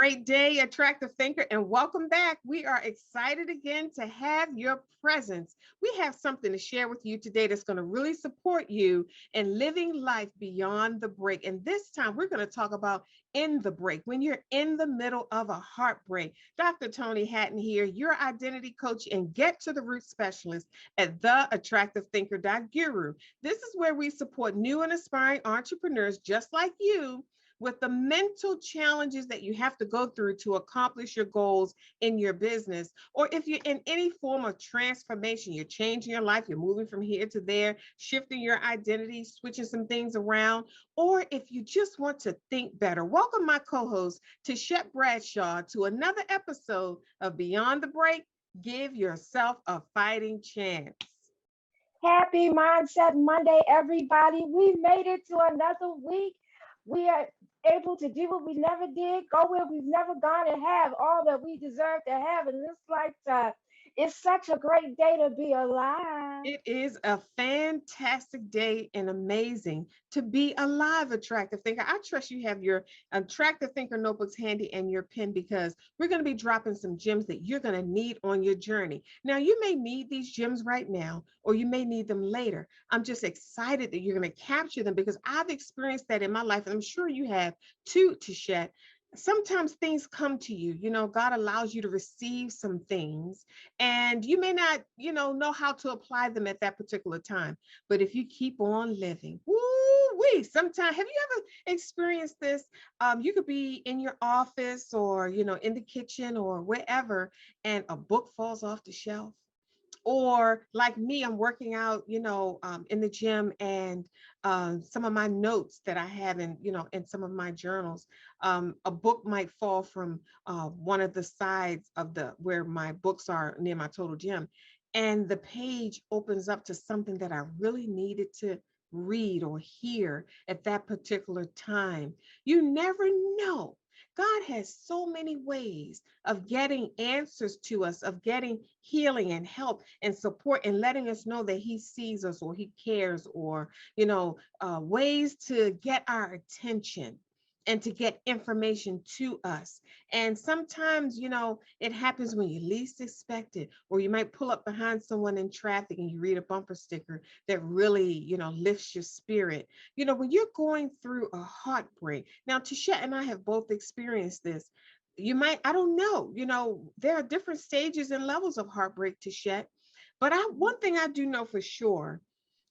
great day, attractive thinker, and welcome back. We are excited again to have your presence. We have something to share with you today that's going to really support you in living life beyond the break. And this time, we're going to talk about in the break, when you're in the middle of a heartbreak. Dr. Toni Hatton here, your identity coach and get to the root specialist at theattractivethinker.guru. This is where we support new and aspiring entrepreneurs just like you with the mental challenges that you have to go through to accomplish your goals in your business. Or if you're in any form of transformation, you're changing your life, you're moving from here to there, shifting your identity, switching some things around, or if you just want to think better. Welcome my co-host, Tichet Bradshaw, to another episode of Beyond the Break. Give yourself a fighting chance. Happy Mindset Monday, everybody. We made it to another week. We are able to do what we never did, go where we've never gone, and have all that we deserve to have in this lifetime. It's such a great day to be alive. It is a fantastic day and amazing to be alive, attractive thinker. I trust you have your attractive thinker notebooks handy and your pen because we're going to be dropping some gems that you're going to need on your journey. Now, you may need these gems right now, or you may need them later. I'm just excited that you're going to capture them because I've experienced that in my life, and I'm sure you have too, Tishet. Sometimes things come to you, God allows you to receive some things and you may not, know how to apply them at that particular time. But if you keep on living, woo-wee, sometimes, have you ever experienced this? You could be in your office or, in the kitchen or wherever, and a book falls off the shelf. Or like me, I'm working out, in the gym, and some of my notes that I have in some of my journals, a book might fall from one of the sides of where my books are near my total gym, and the page opens up to something that I really needed to read or hear at that particular time. You never know. God has so many ways of getting answers to us, of getting healing and help and support and letting us know that he sees us or he cares, or, ways to get our attention and to get information to us. And sometimes, it happens when you least expect it, or you might pull up behind someone in traffic and you read a bumper sticker that really, lifts your spirit. When you're going through a heartbreak. Now, Tisha and I have both experienced this. You might, I don't know, there are different stages and levels of heartbreak, Tisha. But one thing I do know for sure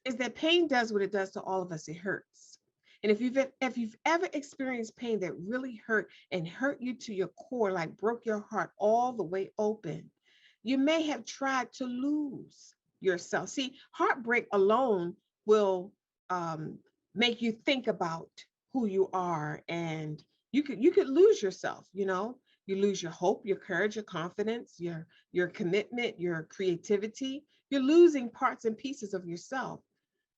is that pain does what it does to all of us. It hurts. And if you've ever experienced pain that really hurt you to your core, like broke your heart all the way open, you may have tried to lose yourself. See, heartbreak alone will make you think about who you are, and you could lose yourself. You lose your hope, your courage, your confidence, your commitment, your creativity. You're losing parts and pieces of yourself.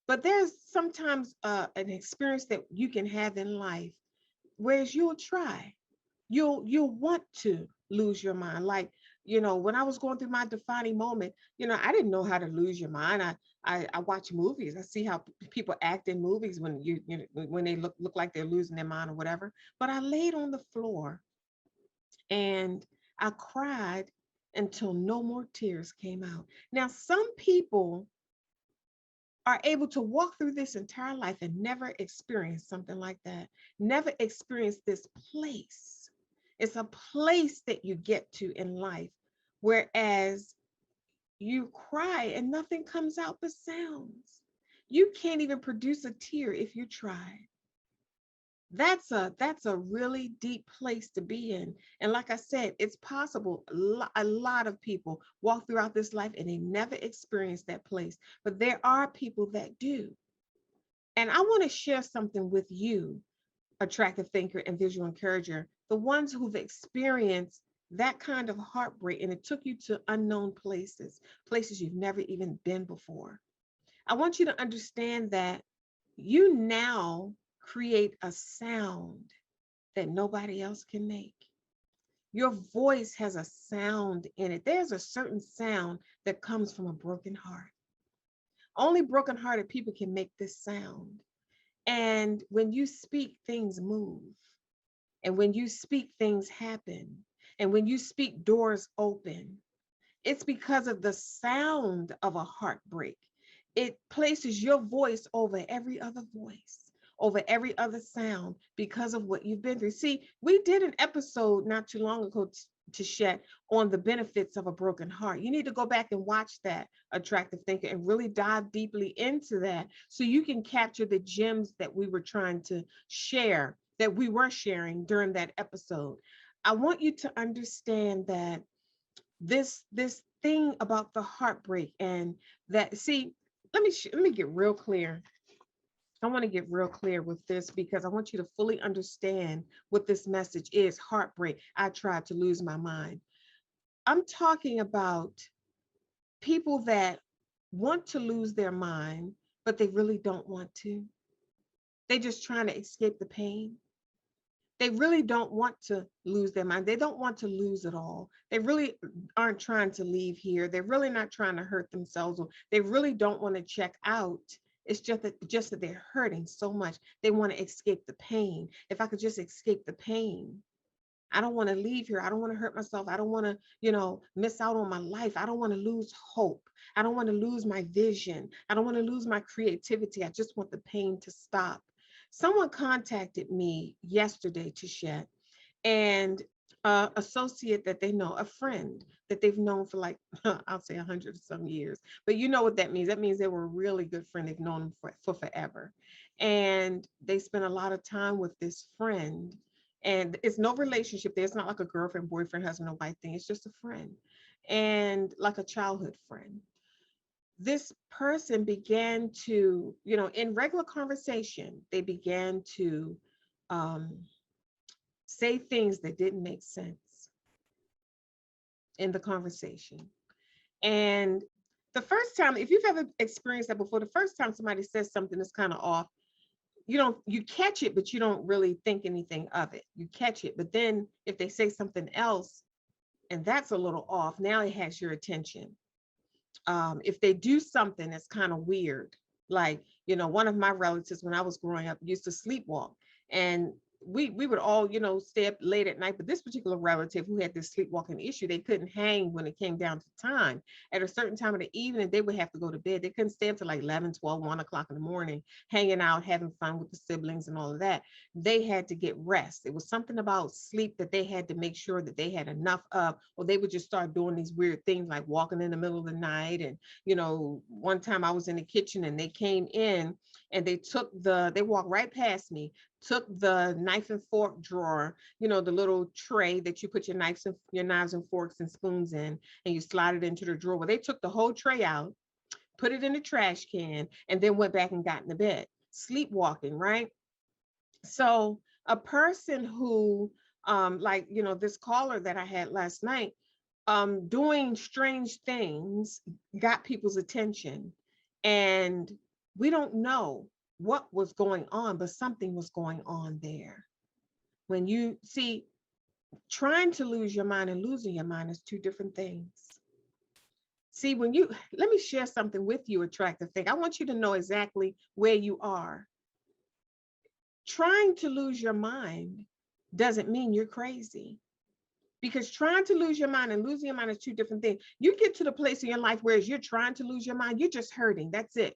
But there's sometimes an experience that you can have in life, whereas you'll try, you'll want to lose your mind. Like, when I was going through my defining moment, I didn't know how to lose your mind. I watch movies. I see how people act in movies when when they look like they're losing their mind or whatever. But I laid on the floor and I cried until no more tears came out. Now, some people are able to walk through this entire life and never experience something like that, never experience this place. It's a place that you get to in life, whereas you cry and nothing comes out but sounds. You can't even produce a tear if you try. That's a really deep place to be in. And like I said, it's possible. A lot of people walk throughout this life and they never experience that place, but there are people that do. And I want to share something with you, attractive thinker and visual encourager, the ones who've experienced that kind of heartbreak and it took you to unknown places you've never even been before. I want you to understand that you now create a sound that nobody else can make. Your voice has a sound in it. There's a certain sound that comes from a broken heart. Only brokenhearted people can make this sound. And when you speak, things move. And when you speak, things happen. And when you speak, doors open. It's because of the sound of a heartbreak. It places your voice over every other voice, over every other sound because of what you've been through. See, we did an episode not too long ago, Tichet, on the benefits of a broken heart. You need to go back and watch that, Attractive Thinker, and really dive deeply into that so you can capture the gems that we were trying to share, that we were sharing during that episode. I want you to understand that this thing about the heartbreak and that, see, let me get real clear. I want to get real clear with this because I want you to fully understand what this message is. Heartbreak. I tried to lose my mind. I'm talking about people that want to lose their mind, but they really don't want to. They're just trying to escape the pain. They really don't want to lose their mind. They don't want to lose it all. They really aren't trying to leave here. They're really not trying to hurt themselves. Or they really don't want to check out. It's just that they're hurting so much. They want to escape the pain. If I could just escape the pain. I don't want to leave here. I don't want to hurt myself. I don't want to, miss out on my life. I don't want to lose hope. I don't want to lose my vision. I don't want to lose my creativity. I just want the pain to stop. Someone contacted me yesterday, Tichet, and associate that they know, a friend that they've known for like, I'll say 100 some years, but you know what that means. That means they were a really good friend. They've known them for forever. And they spent a lot of time with this friend, and it's no relationship there. It's not like a girlfriend, boyfriend, husband, or wife thing. It's just a friend, and like a childhood friend. This person began to, in regular conversation, they began to um, say things that didn't make sense in the conversation. And the first time, if you've ever experienced that before, the first time somebody says something that's kind of off, you catch it, but you don't really think anything of it. You catch it, but then if they say something else and that's a little off, now it has your attention. If they do something that's kind of weird, like, one of my relatives when I was growing up used to sleepwalk, and we would all, stay up late at night. But this particular relative who had this sleepwalking issue, they couldn't hang when it came down to time. At a certain time of the evening, they would have to go to bed. They couldn't stay up till like 11, 12, 1 o'clock in the morning, hanging out, having fun with the siblings and all of that. They had to get rest. It was something about sleep that they had to make sure that they had enough of, or they would just start doing these weird things like walking in the middle of the night. And, one time I was in the kitchen and they came in and they walked right past me, took the knife and fork drawer, the little tray that you put your knives and forks and spoons in, and you slide it into the drawer. Well, they took the whole tray out, put it in the trash can, and then went back and got in the bed, sleepwalking, right? So a person who, like, this caller that I had last night, doing strange things got people's attention. And we don't know what was going on, but something was going on there. When you see, trying to lose your mind and losing your mind is two different things. See, let me share something with you, Attractive Thing. I want you to know exactly where you are. Trying to lose your mind doesn't mean you're crazy. Because trying to lose your mind and losing your mind is two different things. You get to the place in your life where you're trying to lose your mind, you're just hurting. That's it.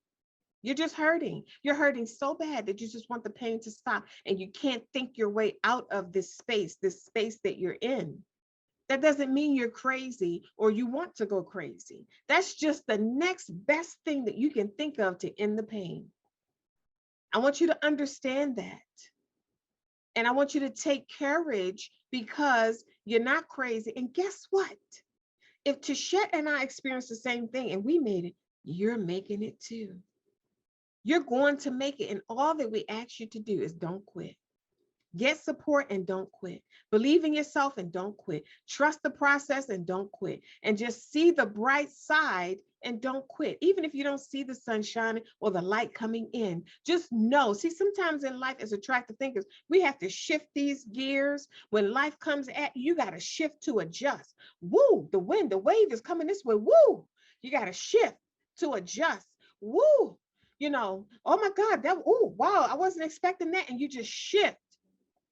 You're just hurting. You're hurting so bad that you just want the pain to stop, and you can't think your way out of this space that you're in. That doesn't mean you're crazy or you want to go crazy. That's just the next best thing that you can think of to end the pain. I want you to understand that. And I want you to take courage because you're not crazy. And guess what? If Tichet and I experienced the same thing and we made it, you're making it too. You're going to make it. And all that we ask you to do is don't quit. Get support and don't quit. Believe in yourself and don't quit. Trust the process and don't quit. And just see the bright side and don't quit. Even if you don't see the sun shining or the light coming in, just know. See, sometimes in life as attractive thinkers, we have to shift these gears. When life comes at you, you got to shift to adjust. Woo, the wind, the wave is coming this way. Woo, you got to shift to adjust. Woo, oh my God, oh, wow, I wasn't expecting that. And you just shift.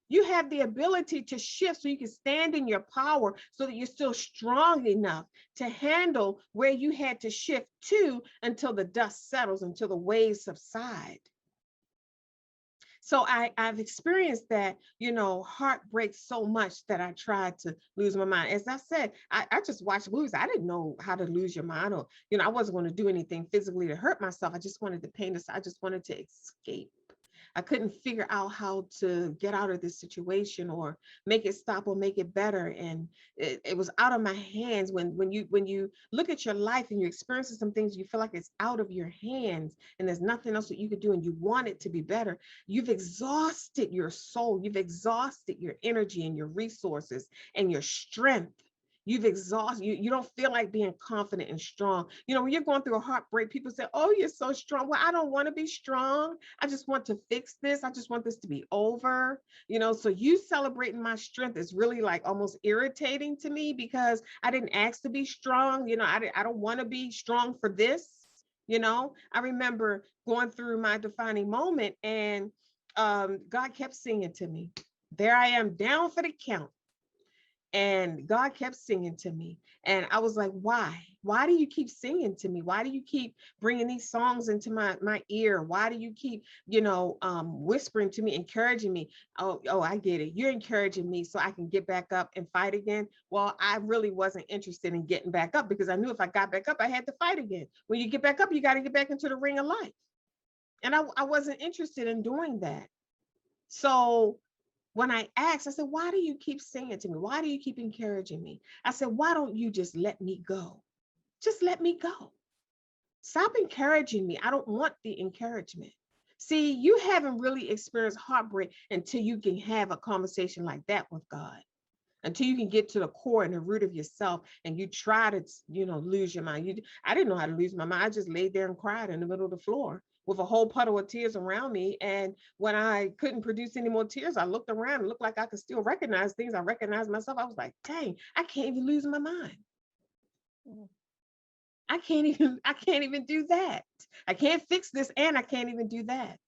You have the ability to shift so you can stand in your power so that you're still strong enough to handle where you had to shift to until the dust settles, until the waves subside. So I've experienced that, heartbreak so much that I tried to lose my mind. As I said, I just watched movies. I didn't know how to lose your mind, or, I wasn't going to do anything physically to hurt myself. I just wanted the pain to, I just wanted to escape. I couldn't figure out how to get out of this situation or make it stop or make it better. And it was out of my hands. When you look at your life and you're experiencing some things, you feel like it's out of your hands and there's nothing else that you could do and you want it to be better. You've exhausted your soul, you've exhausted your energy and your resources and your strength. You've exhausted, you don't feel like being confident and strong. When you're going through a heartbreak, people say, oh, you're so strong. Well, I don't want to be strong. I just want to fix this. I just want this to be over. So you celebrating my strength is really like almost irritating to me because I didn't ask to be strong. I don't want to be strong for this. I remember going through my defining moment and God kept singing to me. There I am, down for the count. And God kept singing to me. And I was like, why? Why do you keep singing to me? Why do you keep bringing these songs into my ear? Why do you keep, whispering to me, encouraging me? Oh, I get it. You're encouraging me so I can get back up and fight again. Well, I really wasn't interested in getting back up because I knew if I got back up, I had to fight again. When you get back up, you got to get back into the ring of life. And I wasn't interested in doing that. So when I asked, I said, why do you keep singing to me? Why do you keep encouraging me? I said, why don't you just let me go? Just let me go. Stop encouraging me. I don't want the encouragement. See, you haven't really experienced heartbreak until you can have a conversation like that with God, until you can get to the core and the root of yourself and you try to, lose your mind. I didn't know how to lose my mind. I just laid there and cried in the middle of the floor with a whole puddle of tears around me. And when I couldn't produce any more tears, I looked around and looked like I could still recognize things. I recognized myself. I was like, dang, I can't even lose my mind. I can't even do that. I can't fix this and I can't even do that.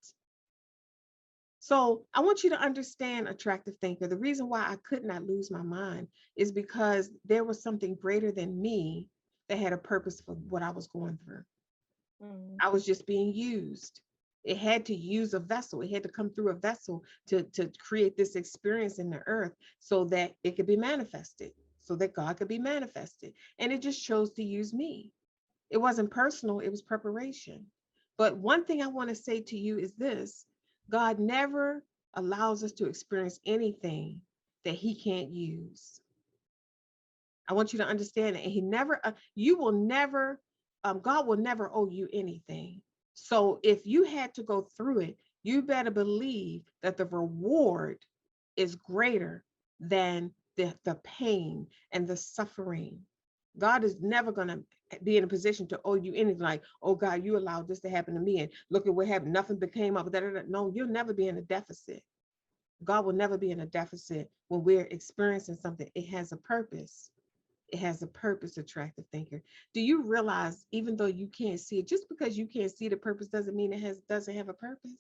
So I want you to understand, attractive thinker, the reason why I could not lose my mind is because there was something greater than me that had a purpose for what I was going through. I was just being used. It had to use a vessel. It had to come through a vessel to create this experience in the earth so that it could be manifested, so that God could be manifested. And it just chose to use me. It wasn't personal, it was preparation. But one thing I want to say to you is this: God never allows us to experience anything that he can't use. I want you to understand that. He never, you will never, God will never owe you anything. So if you had to go through it, you better believe that the reward is greater than the pain and the suffering. God is never going to be in a position to owe you anything like, oh God, you allowed this to happen to me. And look at what happened. Nothing became up. No, you'll never be in a deficit. God will never be in a deficit when we're experiencing something. It has a purpose. It has a purpose, attractive thinker. Do you realize even though you can't see it, just because you can't see the purpose doesn't mean doesn't have a purpose?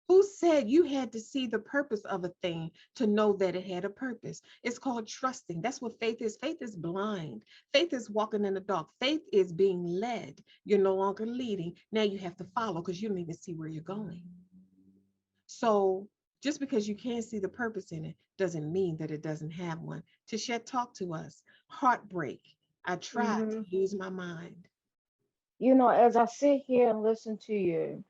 Who said you had to see the purpose of a thing to know that it had a purpose? It's called trusting. That's what faith is. Faith is blind. Faith is walking in the dark. Faith is being led. You're no longer leading. Now you have to follow because you don't even see where you're going. So just because you can't see the purpose in it doesn't mean that it doesn't have one. Tichet, talk to us. Heartbreak. I tried to lose my mind. As I sit here and listen to you,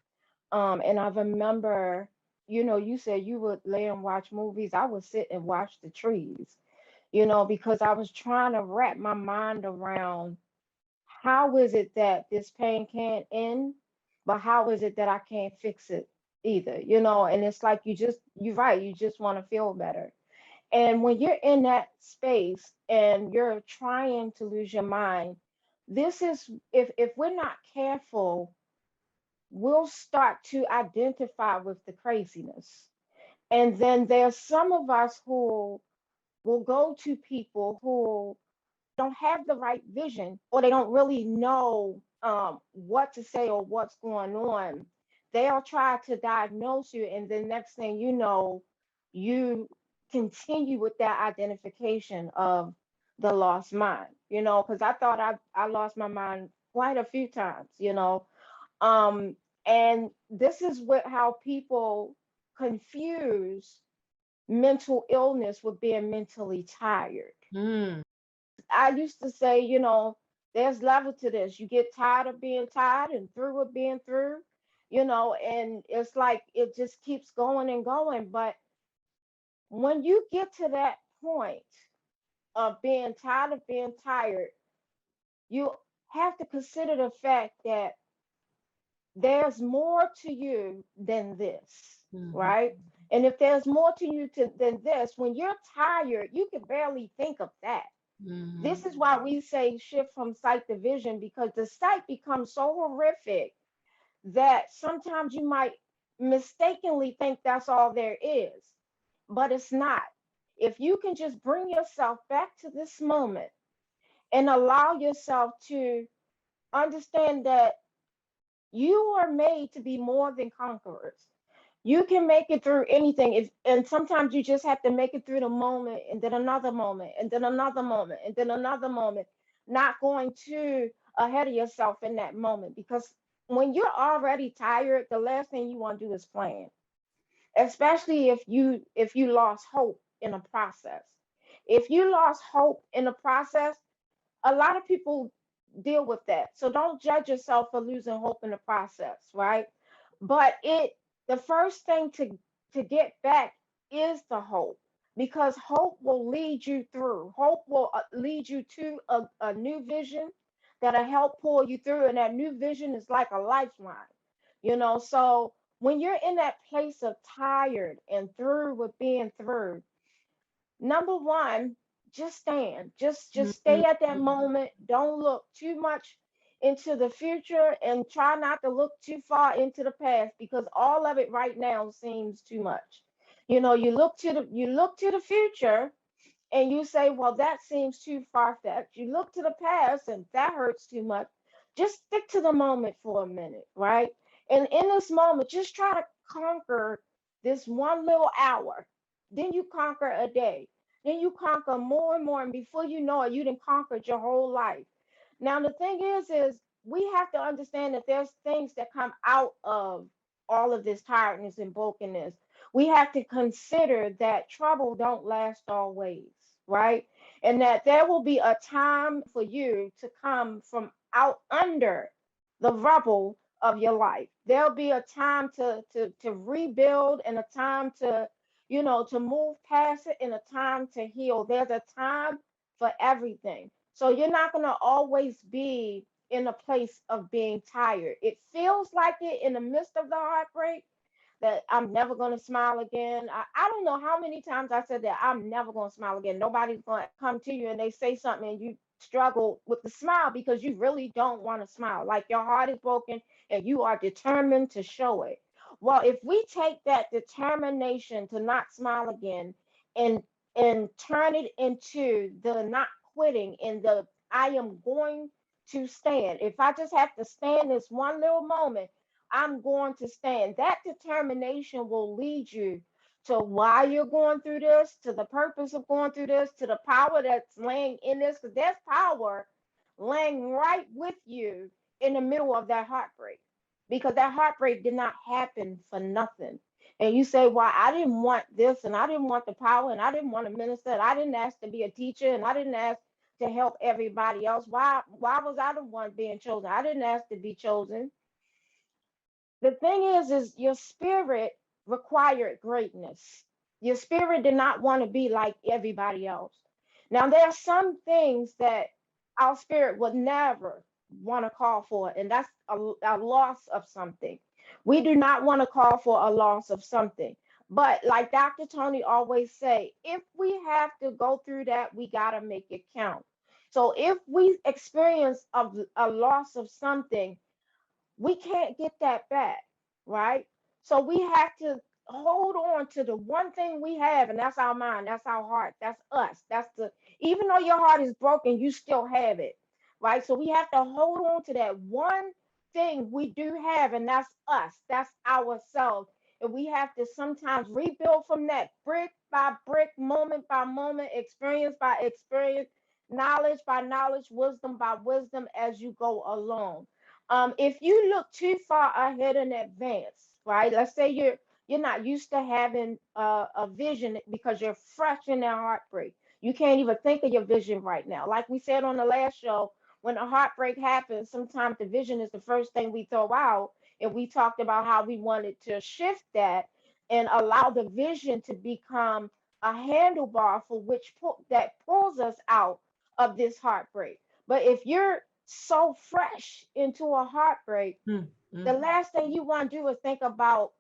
and I remember, you said you would lay and watch movies. I would sit and watch the trees, because I was trying to wrap my mind around how is it that this pain can't end, but how is it that I can't fix it either, and it's like you're right, you just want to feel better. And when you're in that space and you're trying to lose your mind, this is if we're not careful, we'll start to identify with the craziness. And then there's some of us who will go to people who don't have the right vision, or they don't really know what to say or what's going on. They'll try to diagnose you, and the next thing you know, you continue with that identification of the lost mind, because I thought I lost my mind quite a few times, um, and this is what how people confuse mental illness with being mentally tired. Mm. I used to say, there's level to this. You get tired of being tired and through with being through, and it's like it just keeps going and going. But when you get to that point of being tired of being tired, you have to consider the fact that there's more to you than this, Mhm. right? And if there's more to you than this, when you're tired, you can barely think of that. Mhm. This is why we say shift from sight to vision, because the sight becomes so horrific that sometimes you might mistakenly think that's all there is, but it's not. If you can just bring yourself back to this moment and allow yourself to understand that you are made to be more than conquerors. You can make it through anything. And sometimes you just have to make it through the moment and then another moment and then another moment and then another moment, not going too ahead of yourself in that moment. Because when you're already tired, the last thing you want to do is plan, especially if you lost hope in a process. If you lost hope in a process, a lot of people deal with that. So don't judge yourself for losing hope in the process, right? But the first thing to get back is the hope, because hope will lead you through. Hope will lead you to a new vision that'll help pull you through, and that new vision is like a lifeline. So when you're in that place of tired and through with being through, number one, just stand. Just Mhm. stay at that moment. Don't look too much into the future, and try not to look too far into the past, because all of it right now seems too much. You look to the future and you say, well, that seems too far-fetched. You look to the past and that hurts too much. Just stick to the moment for a minute, right? And in this moment, just try to conquer this one little hour. Then you conquer a day. Then you conquer more and more. And before you know it, you done conquered your whole life. Now, the thing is we have to understand that there's things that come out of all of this tiredness and brokenness. We have to consider that trouble don't last always, right? And that there will be a time for you to come from out under the rubble of your life. There'll be a time to rebuild, and a time to move past it, and a time to heal. There's a time for everything. So you're not going to always be in a place of being tired. It feels like it in the midst of the heartbreak, that I'm never going to smile again. I don't know how many times I said that I'm never going to smile again. Nobody's going to come to you and they say something and you struggle with the smile because you really don't want to smile. Like your heart is broken and you are determined to show it. Well, if we take that determination to not smile again and turn it into the not quitting and the I am going to stand. If I just have to stand this one little moment, I'm going to stand. That determination will lead you to why you're going through this, to the purpose of going through this, to the power that's laying in this, because there's power laying right with you in the middle of that heartbreak. Because that heartbreak did not happen for nothing. And you say, well, I didn't want this, and I didn't want the power, and I didn't want to minister, and I didn't ask to be a teacher, and I didn't ask to help everybody else. Why was I the one being chosen? I didn't ask to be chosen. The thing is your spirit required greatness. Your spirit did not want to be like everybody else. Now there are some things that our spirit would never want to call for, and that's a loss of something. We do not want to call for a loss of something. But like Dr. Tony always say, if we have to go through that, we got to make it count. So if we experience a loss of something, we can't get that back, right? So we have to hold on to the one thing we have, and that's our mind, that's our heart, that's us. Even though your heart is broken, you still have it, right? So we have to hold on to that one thing we do have, and that's us, that's ourselves. and we have to sometimes rebuild from that brick by brick, moment by moment, experience by experience, knowledge by knowledge, wisdom by wisdom as you go along. If you look too far ahead in advance, right? Let's say you're not used to having a vision because you're fresh in that heartbreak. You can't even think of your vision right now. Like we said on the last show, when a heartbreak happens, sometimes the vision is the first thing we throw out. And we talked about how we wanted to shift that and allow the vision to become a handlebar for which that pulls us out of this heartbreak. But if you're so fresh into a heartbreak, Mm, the mm. last thing you want to do is think about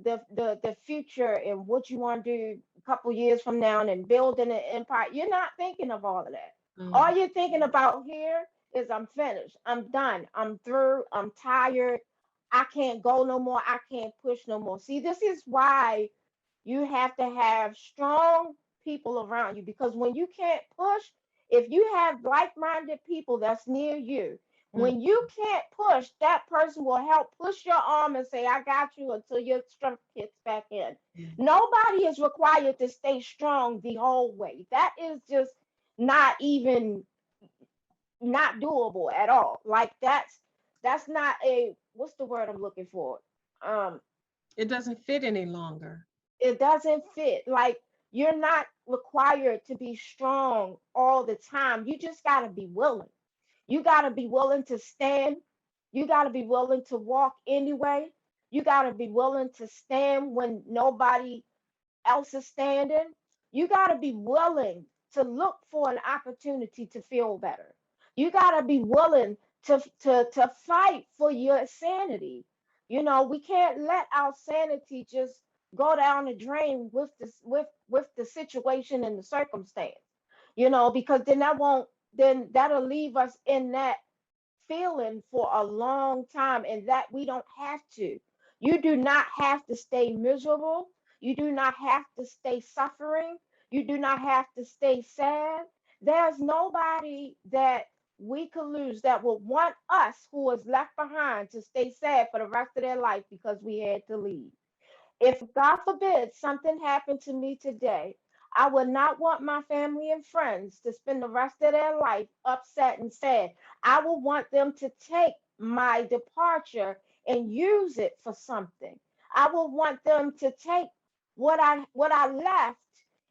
the future and what you want to do a couple years from now and building an empire. You're not thinking of all of that. Mm. All you're thinking about here is I'm finished. I'm done. I'm through. I'm tired. I can't go no more. I can't push no more. See, this is why you have to have strong people around you, because when you can't push, if you have like-minded people that's near you, Mm. when you can't push, that person will help push your arm and say, I got you, until your strength kicks back in. Mm. Nobody is required to stay strong the whole way. That is just not even not doable at all. Like that's not a, what's the word I'm looking for? Um, It doesn't fit any longer. it doesn't fit. Like, you're not required to be strong all the time. You just got to be willing. You got to be willing to stand. You got to be willing to walk anyway. You got to be willing to stand when nobody else is standing. You got to be willing to look for an opportunity to feel better. You got to be willing to fight for your sanity. We can't let our sanity just go down the drain with this with the situation and the circumstance. Because then that'll leave us in that feeling for a long time, and that we don't have to. You do not have to stay miserable. You do not have to stay suffering. You do not have to stay sad. There's nobody that we could lose that will want us who is left behind to stay sad for the rest of their life because we had to leave. If God forbid something happened to me today, I would not want my family and friends to spend the rest of their life upset and sad. I would want them to take my departure and use it for something. I would want them to take what I left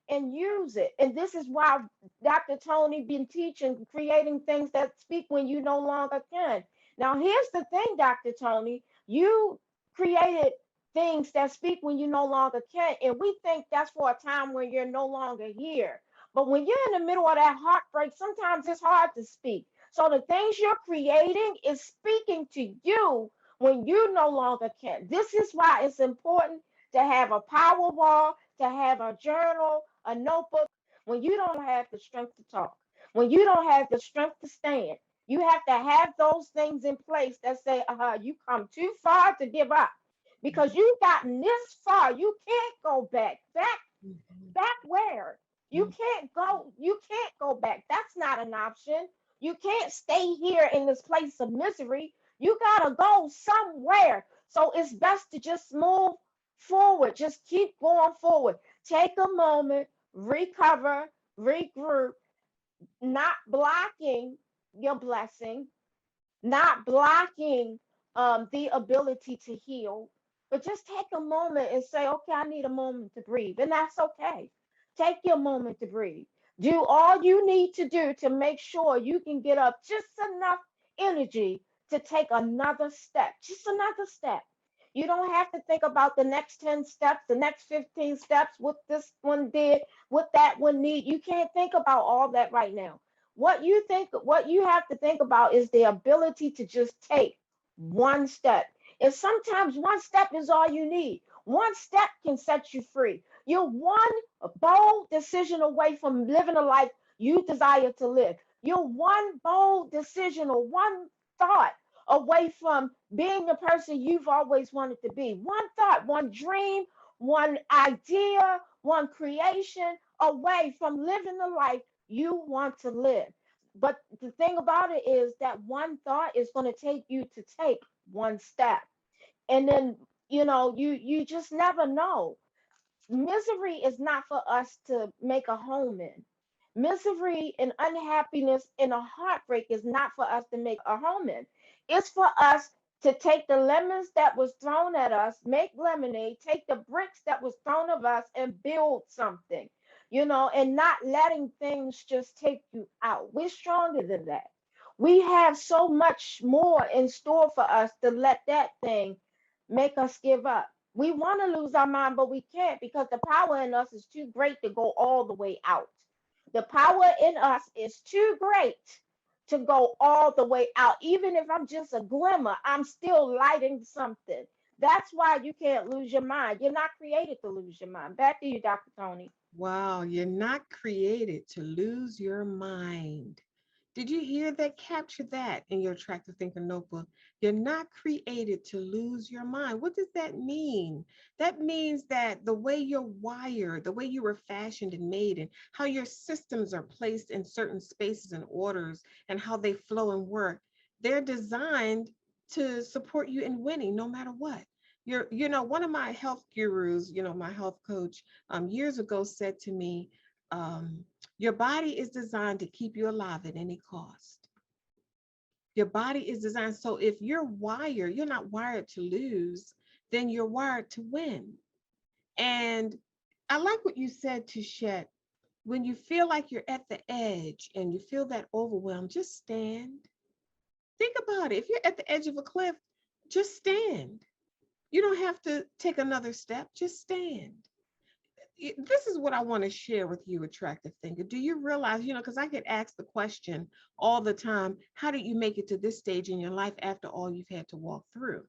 and use it. And this is why Dr. Tony been teaching, creating things that speak when you no longer can. Now, here's the thing, Dr. Tony, you created things that speak when you no longer can. And we think that's for a time when you're no longer here. But when you're in the middle of that heartbreak, sometimes it's hard to speak. So the things you're creating is speaking to you when you no longer can. This is why it's important to have a power wall, to have a journal, a notebook, when you don't have the strength to talk, when you don't have the strength to stand. You have to have those things in place that say, you come too far to give up, because you've gotten this far. You can't go back. Mhm. Back where? You Mm. can't go. You can't go back. That's not an option. You can't stay here in this place of misery. You gotta go somewhere. So it's best to just move forward. Just keep going forward. Take a moment, recover, regroup, not blocking your blessing, not blocking the ability to heal, but just take a moment and say, okay, I need a moment to breathe. And that's okay. Take your moment to breathe. Do all you need to do to make sure you can get up just enough energy to take another step, just another step. You don't have to think about the next 10 steps, the next 15 steps, what this one did, what that one need. You can't think about all that right now. What you have to think about is the ability to just take one step. And sometimes one step is all you need. One step can set you free. You're one bold decision away from living a life you desire to live. You're one bold decision or one thought away from being the person you've always wanted to be. One thought, one dream, one idea, one creation away from living the life you want to live. But the thing about it is that one thought is going to take you to take one step. And then you just never know. Misery is not for us to make a home in. Misery and unhappiness and a heartbreak is not for us to make a home in. It's for us to take the lemons that was thrown at us, make lemonade, take the bricks that was thrown at us and build something, and not letting things just take you out. We're stronger than that. We have so much more in store for us to let that thing make us give up. We want to lose our mind, but we can't because the power in us is too great to go all the way out. The power in us is too great to go all the way out. Even if I'm just a glimmer, I'm still lighting something. That's why you can't lose your mind. You're not created to lose your mind. Back to you, Dr. Tony. Wow, you're not created to lose your mind. Did you hear that? Capture that in your attractive thinker notebook. You're not created to lose your mind. What does that mean? That means that the way you're wired, the way you were fashioned and made, and how your systems are placed in certain spaces and orders and how they flow and work, they're designed to support you in winning no matter what. One of my health gurus, my health coach, years ago said to me, your body is designed to keep you alive at any cost. Your body is designed. So if you're not wired to lose, then you're wired to win. And I like what you said, Tichet. When you feel like you're at the edge and you feel that overwhelm, just stand. Think about it. If you're at the edge of a cliff, just stand. You don't have to take another step, just stand. This is what I want to share with you, attractive thinker. Do you realize, because I get asked the question all the time, how did you make it to this stage in your life after all you've had to walk through?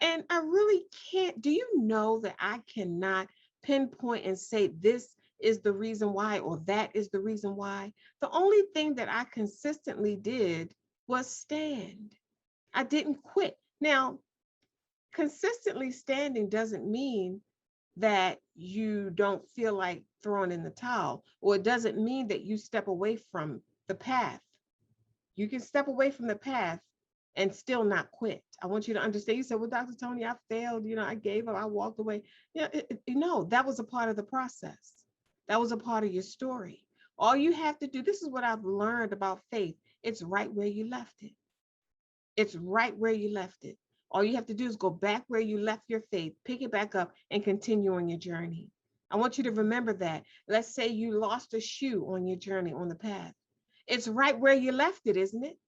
And I really can't. Do you know that I cannot pinpoint and say this is the reason why or that is the reason why? The only thing that I consistently did was stand. I didn't quit. Now, consistently standing doesn't mean that you don't feel like throwing in the towel, or it doesn't mean that you step away from the path. You can step away from the path and still not quit. I want you to understand. You said, well, Dr. Toni, I failed, I gave up, I walked away. That was a part of the process. That was a part of your story. All you have to do, this is what I've learned about faith. It's right where you left it. It's right where you left it. All you have to do is go back where you left your faith, pick it back up, and continue on your journey. I want you to remember that. Let's say you lost a shoe on your journey on the path. It's right where you left it, isn't it?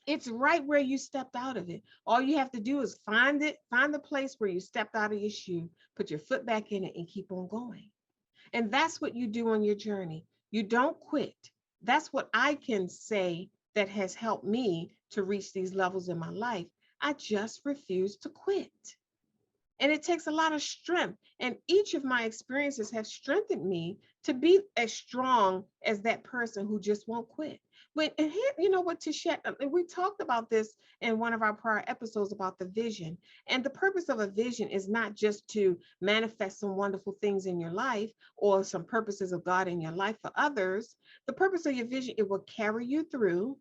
It's right where you stepped out of it. All you have to do is find the place where you stepped out of your shoe, put your foot back in it, and keep on going. And that's what you do on your journey. You don't quit. That's what I can say that has helped me to reach these levels in my life. I just refuse to quit. And it takes a lot of strength. And each of my experiences have strengthened me to be as strong as that person who just won't quit. And here, you know what, Tichet, we talked about this in one of our prior episodes about the vision. And the purpose of a vision is not just to manifest some wonderful things in your life or some purposes of God in your life for others. The purpose of your vision, it will carry you through.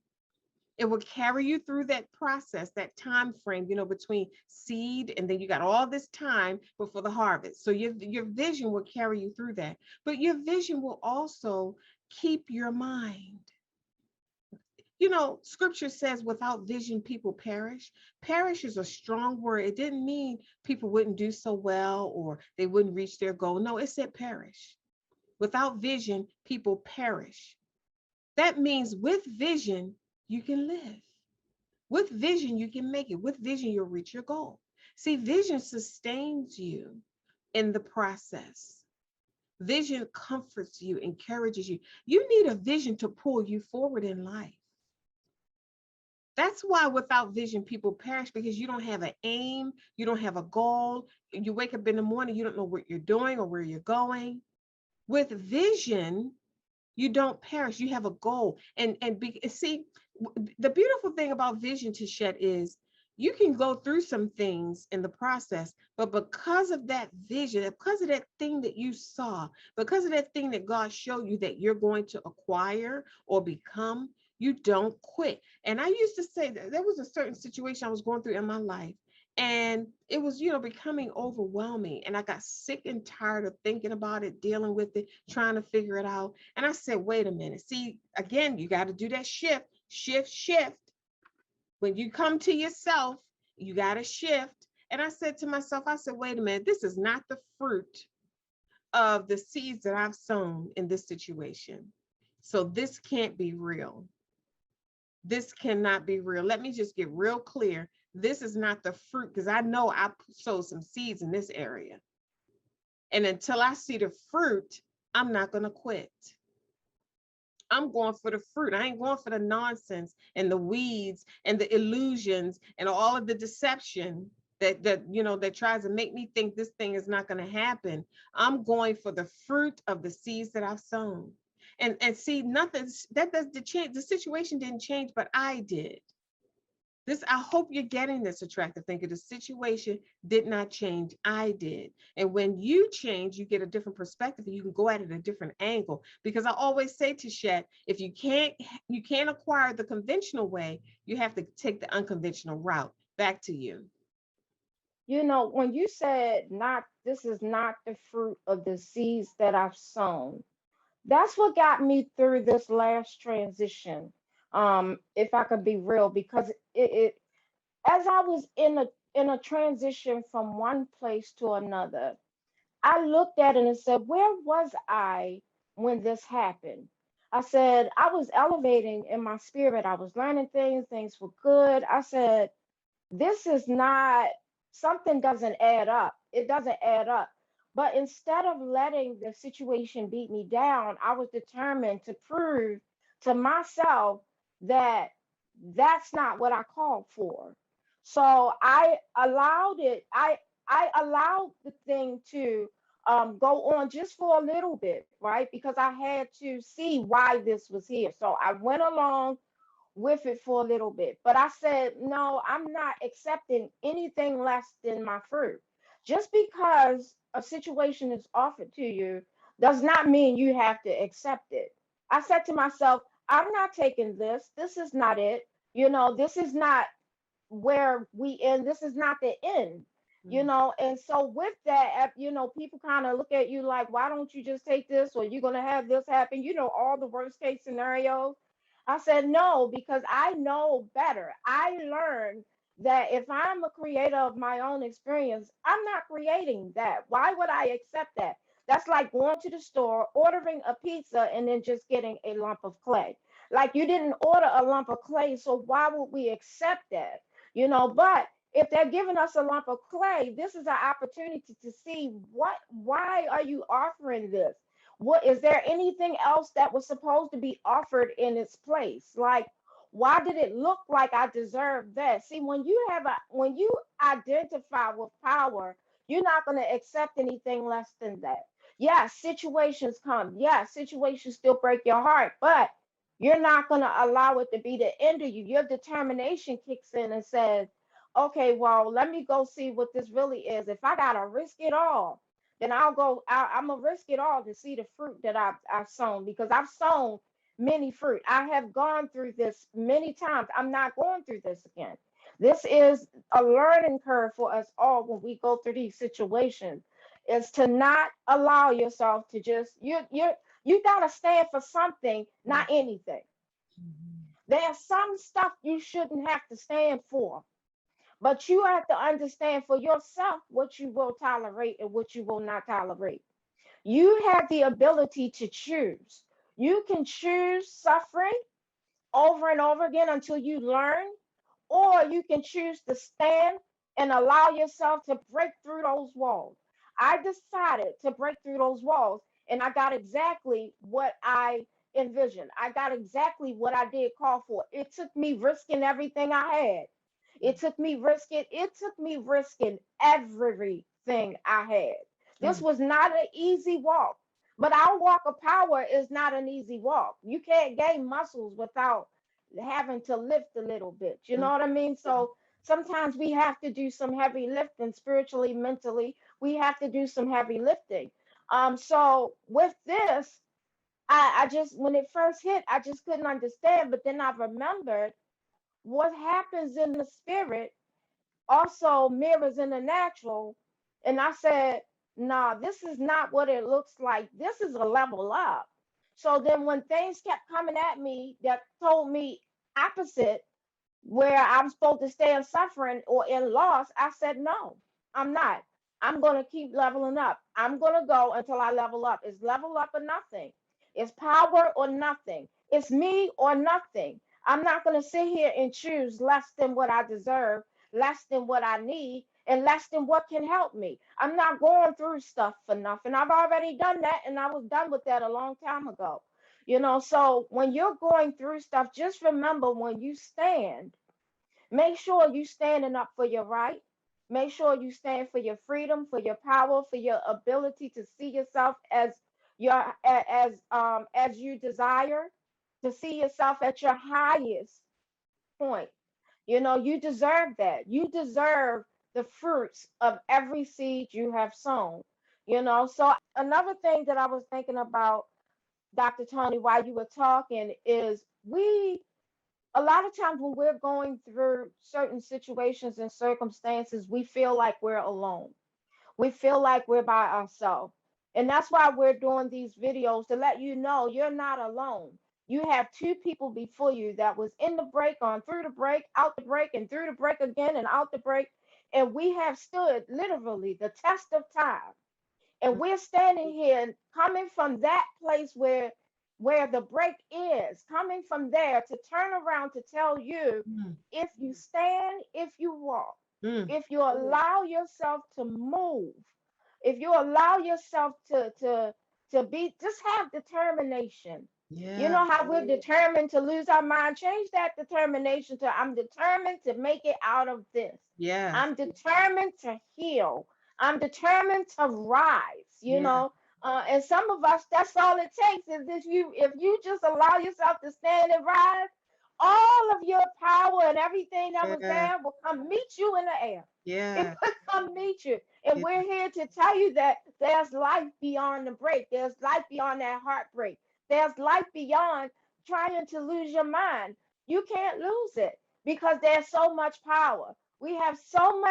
It will carry you through that process, that time frame, between seed and then you got all this time before the harvest. So your vision will carry you through that. But your vision will also keep your mind. Scripture says without vision, people perish. Perish is a strong word. It didn't mean people wouldn't do so well or they wouldn't reach their goal. No, it said perish. Without vision, people perish. That means with vision, you can live. With vision, you can make it. With vision, you'll reach your goal. See, vision sustains you in the process. Vision comforts you, encourages you. You need a vision to pull you forward in life. That's why without vision, people perish, because you don't have an aim, you don't have a goal. You wake up in the morning, you don't know what you're doing or where you're going. With vision, you don't perish. You have a goal. See, the beautiful thing about vision, Tichet, is you can go through some things in the process, but because of that vision, because of that thing that you saw, because of that thing that God showed you that you're going to acquire or become, you don't quit. And I used to say that there was a certain situation I was going through in my life, And it was, becoming overwhelming. And I got sick and tired of thinking about it, dealing with it, trying to figure it out. And I said, wait a minute. See, again, you got to do that shift. When you come to yourself, you got to shift. And I said to myself, I said, wait a minute, this is not the fruit of the seeds that I've sown in this situation. So this can't be real. This cannot be real. Let me just get real clear. This is not the fruit, because I know I sowed some seeds in this area. And until I see the fruit, I'm not going to quit. I'm going for the fruit. I ain't going for the nonsense and the weeds and the illusions and all of the deception that tries to make me think this thing is not going to happen. I'm going for the fruit of the seeds that I've sown. And see, nothing that does the change. The situation didn't change, but I did. I hope you're getting this, attractive thinker. The situation did not change. I did. And when you change, you get a different perspective and you can go at it a different angle. Because I always say to Shet, if you can't acquire the conventional way, you have to take the unconventional route. Back to you. When you said not, this is not the fruit of the seeds that I've sown, that's what got me through this last transition. If I could be real, because it as I was in a transition from one place to another, I looked at it and said, where was I when this happened? I said, I was elevating in my spirit. I was learning things were good. I said, this is not, something doesn't add up. It doesn't add up. But instead of letting the situation beat me down, I was determined to prove to myself that that's not what I called for. So I allowed it, I allowed the thing to go on just for a little bit, right? Because I had to see why this was here. So I went along with it for a little bit. But I said, no, I'm not accepting anything less than my fruit. Just because a situation is offered to you does not mean you have to accept it. I said to myself, I'm not taking this. This is not it. This is not where we end. This is not the end. Mm. And so with that, people kind of look at you like, why don't you just take this, or you're going to have this happen? All the worst case scenarios. I said, no, because I know better. I learned that if I'm a creator of my own experience, I'm not creating that. Why would I accept that? That's like going to the store, ordering a pizza, and then just getting a lump of clay. Like, you didn't order a lump of clay, so why would we accept that? But if they're giving us a lump of clay, this is an opportunity to see why are you offering this? What is there anything else that was supposed to be offered in its place? Like, why did it look like I deserved that? See, when you identify with power, you're not going to accept anything less than that. Yeah, situations come. Yeah, situations still break your heart, but you're not going to allow it to be the end of you. Your determination kicks in and says, okay, well, let me go see what this really is. If I got to risk it all, then I'm going to risk it all to see the fruit that I've sown, because I've sown many fruit. I have gone through this many times. I'm not going through this again. This is a learning curve for us all when we go through these situations, is to not allow yourself to just, you got to stand for something, not anything. Mhm. There's some stuff you shouldn't have to stand for, but you have to understand for yourself what you will tolerate and what you will not tolerate. You have the ability to choose. You can choose suffering over and over again until you learn, or you can choose to stand and allow yourself to break through those walls. I decided to break through those walls, and I got exactly what I envisioned. I got exactly what I did call for. It took me risking everything I had. It took me risking everything I had. This Mm. was not an easy walk. But our walk of power is not an easy walk. You can't gain muscles without having to lift a little bit. You know Mm. what I mean? So sometimes we have to do some heavy lifting spiritually, mentally. We have to do some heavy lifting. So with this, I just, when it first hit, I just couldn't understand. But then I remembered what happens in the spirit. also mirrors in the natural. And I said, nah, this is not what it looks like. This is a level up. So then when things kept coming at me that told me opposite, where I'm supposed to stay in suffering or in loss, I said, no, I'm not. I'm going to keep leveling up. I'm going to go until I level up. It's level up or nothing. It's power or nothing. It's me or nothing. I'm not going to sit here and choose less than what I deserve, less than what I need, and less than what can help me. I'm not going through stuff for nothing. I've already done that, and I was done with that a long time ago. So when you're going through stuff, just remember when you stand, make sure you standing up for your right. Make sure you stand for your freedom, for your power, for your ability to see yourself as you desire, to see yourself at your highest point. You deserve that. You deserve the fruits of every seed you have sown. So another thing that I was thinking about, Dr. Tony, while you were talking, is a lot of times when we're going through certain situations and circumstances, we feel like we're alone. We feel like we're by ourselves. And that's why we're doing these videos, to let you know you're not alone. You have two people before you that was in the break, on through the break, out the break, and through the break again, and out the break. And we have stood literally the test of time, and we're standing here coming from that place where the break is, coming from there to turn around to tell you, Mm, if you stand, if you walk, mm. if you allow yourself to move, if you allow yourself to be, just have determination. You Yeah. know how we're determined to lose our mind? Change that determination to, I'm determined to make it out of this. Yes. I'm determined to heal. I'm determined to rise, Yeah. and some of us, that's all it takes, is if you just allow yourself to stand and rise, all of your power and everything that was Yeah. there will come meet you in the air. It Yeah. will come meet you. And Yeah. we're here to tell you that there's life beyond the break. There's life beyond that heartbreak. There's life beyond trying to lose your mind. You can't lose it because there's so much power. We have so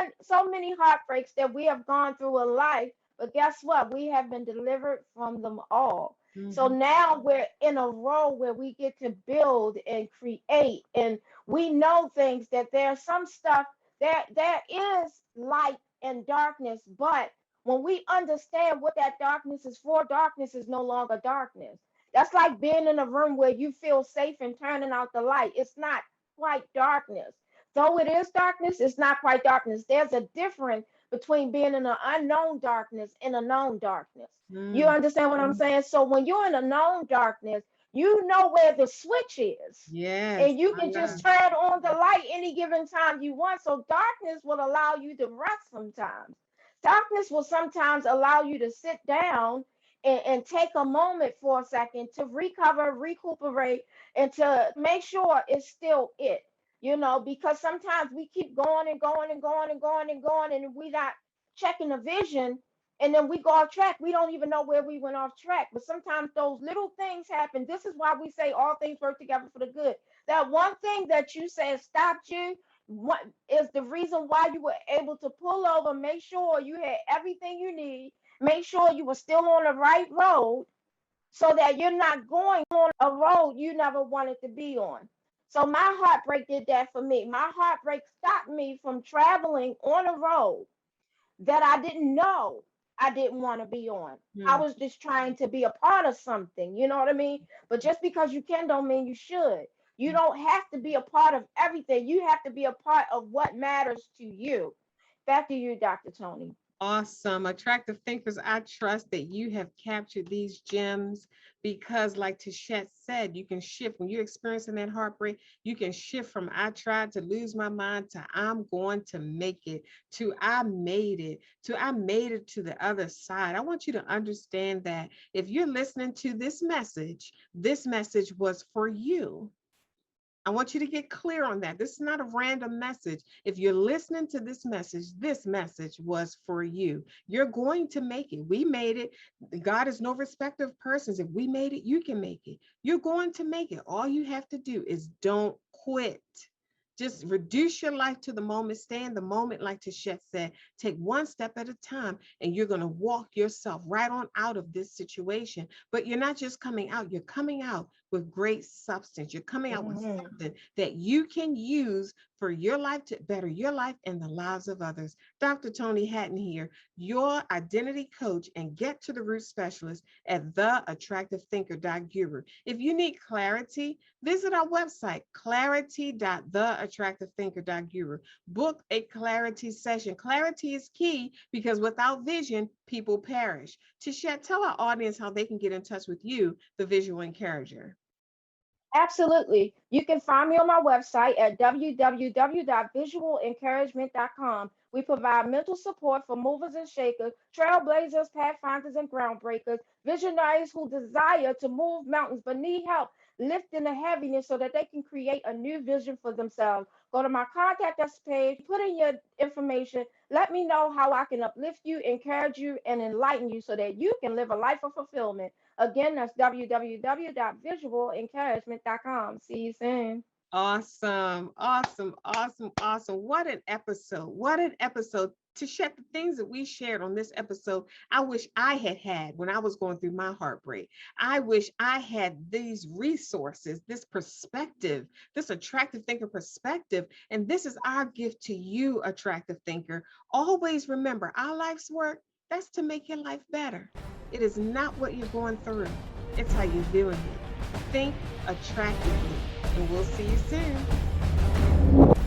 many heartbreaks that we have gone through in life, but guess what? We have been delivered from them all. So Mhm. now we're in a role where we get to build and create, and we know things, that there's some stuff, there is light and darkness, but when we understand what that darkness is for, darkness is no longer darkness. That's like being in a room where you feel safe and turning out the light. It's not quite darkness. Though it is darkness, it's not quite darkness. There's a difference between being in an unknown darkness and a known darkness. You Mm. understand what I'm saying? So when you're in a known darkness, you know where the switch is. Yes. And you My can just God. turn on the light any given time you want. So darkness will allow you to rest sometimes. Darkness will sometimes allow you to sit down and take a moment for a second to recover, recuperate, and to make sure it's still it. Because sometimes we keep going and going and going and going and going, and we not checking the vision, and then we go off track. We don't even know where we went off track. But sometimes those little things happen. This is why we say all things work together for the good. That one thing that you said stopped you, what is the reason why you were able to pull over, make sure you had everything you need, make sure you were still on the right road, so that you're not going on a road you never wanted to be on. So my heartbreak did that for me. My heartbreak stopped me from traveling on a road that I didn't know I didn't want to be on. I Mm. was just trying to be a part of something, you know what I mean? But just because you can don't mean you should. You don't have to be a part of everything. You have to be a part of what matters to you. Back to you, Dr. Tony. Awesome. Attractive thinkers, I trust that you have captured these gems because, like Tichet said, you can shift when you're experiencing that heartbreak. You can shift from I tried to lose my mind to I'm going to make it, to I made it, to I made it to the other side. I want you to understand that if you're listening to this message was for you. I want you to get clear on that. This is not a random message. If you're listening to this message was for you. You're going to make it. We made it. God is no respecter of persons. If we made it, you can make it. You're going to make it. All you have to do is don't quit. Just reduce your life to the moment. Stay in the moment, like Tichet said. Take one step at a time, and you're going to walk yourself right on out of this situation. But you're not just coming out, you're coming out with great substance. You're coming out with Mhm. something that you can use for your life to better your life and the lives of others. Dr. Toni Hatton here, your identity coach and get to the root specialist at theattractivethinker.guru. If you need clarity, visit our website, clarity.theattractivethinker.guru. Book a clarity session. Clarity is key because without vision, people perish. Tichet, tell our audience how they can get in touch with you, the visual encourager. Absolutely. You can find me on my website at www.visualencouragement.com. We provide mental support for movers and shakers, trailblazers, pathfinders, and groundbreakers, visionaries who desire to move mountains but need help lifting the heaviness so that they can create a new vision for themselves. Go to my contact us page, put in your information, let me know how I can uplift you, encourage you, and enlighten you so that you can live a life of fulfillment. Again, that's www.visualencouragement.com. See you soon. Awesome, awesome, awesome, awesome. What an episode. What an episode. To share the things that we shared on this episode, I wish I had had when I was going through my heartbreak. I wish I had these resources, this perspective, this attractive thinker perspective. And this is our gift to you, attractive thinker. Always remember our life's work, that's to make your life better. It is not what you're going through, it's how you're doing it. Think attractively, and we'll see you soon.